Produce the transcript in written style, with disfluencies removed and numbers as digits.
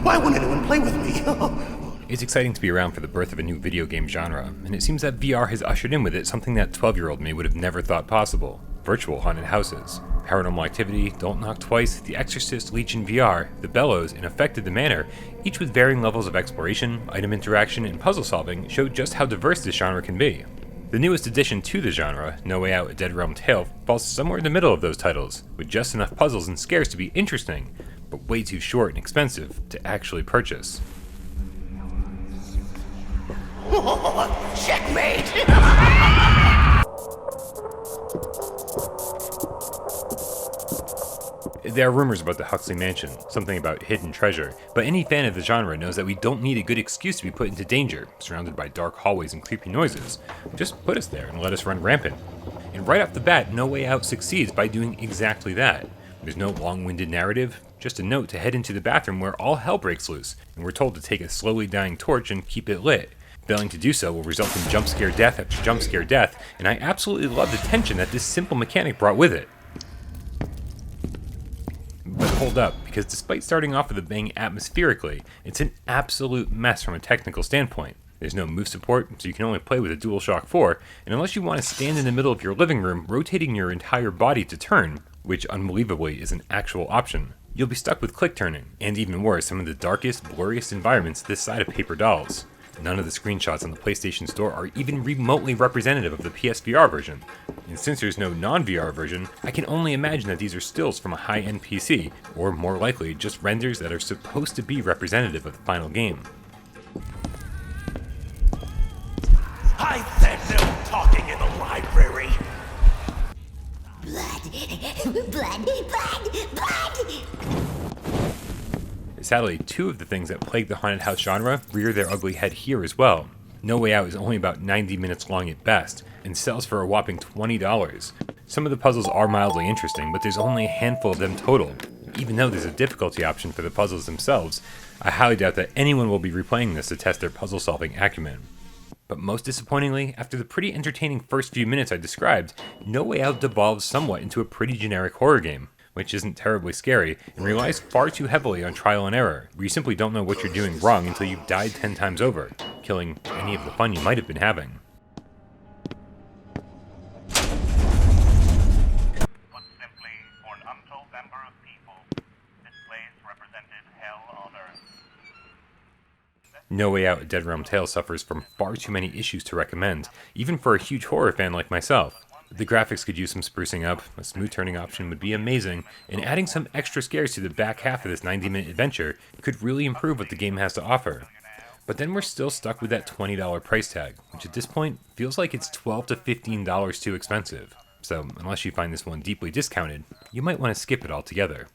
Why won't anyone play with me? It's exciting to be around for the birth of a new video game genre, and it seems that VR has ushered in with it something that 12-year-old me would have never thought possible. Virtual haunted houses. Paranormal Activity, Don't Knock Twice, The Exorcist, Legion VR, The Bellows, and Affected the Manor, each with varying levels of exploration, item interaction, and puzzle solving, show just how diverse this genre can be. The newest addition to the genre, No Way Out: A Dead Realm Tale, falls somewhere in the middle of those titles, with just enough puzzles and scares to be interesting, but way too short and expensive to actually purchase. Checkmate! There are rumors about the Huxley Mansion, something about hidden treasure, but any fan of the genre knows that we don't need a good excuse to be put into danger, surrounded by dark hallways and creepy noises. Just put us there and let us run rampant. And right off the bat, No Way Out succeeds by doing exactly that. There's no long-winded narrative, just a note to head into the bathroom where all hell breaks loose, and we're told to take a slowly dying torch and keep it lit. Failing to do so will result in jump scare death after jump scare death, and I absolutely love the tension that this simple mechanic brought with it. But hold up, because despite starting off with a bang atmospherically, it's an absolute mess from a technical standpoint. There's no move support, so you can only play with a DualShock 4, and unless you want to stand in the middle of your living room rotating your entire body to turn, which unbelievably is an actual option, you'll be stuck with click turning, and even worse, some of the darkest, blurriest environments this side of paper dolls. None of the screenshots on the PlayStation Store are even remotely representative of the PSVR version, and since there's no non-VR version, I can only imagine that these are stills from a high-end PC, or more likely, just renders that are supposed to be representative of the final game. I said no talking in the library! Blood! Sadly, two of the things that plague the haunted house genre rear their ugly head here as well. No Way Out is only about 90 minutes long at best, and sells for a whopping $20. Some of the puzzles are mildly interesting, but there's only a handful of them total. Even though there's a difficulty option for the puzzles themselves, I highly doubt that anyone will be replaying this to test their puzzle-solving acumen. But most disappointingly, after the pretty entertaining first few minutes I described, No Way Out devolves somewhat into a pretty generic horror game, which isn't terribly scary, and relies far too heavily on trial and error, where you simply don't know what you're doing wrong until you've died 10 times over, killing any of the fun you might have been having. Put simply, for an untold number of people, this place represented hell on earth. No Way Out: A Dead Realm Tale suffers from far too many issues to recommend, even for a huge horror fan like myself. The graphics could use some sprucing up, a smooth turning option would be amazing, and adding some extra scares to the back half of this 90-minute adventure could really improve what the game has to offer. But then we're still stuck with that $20 price tag, which at this point feels like it's $12 to $15 too expensive. So unless you find this one deeply discounted, you might want to skip it altogether.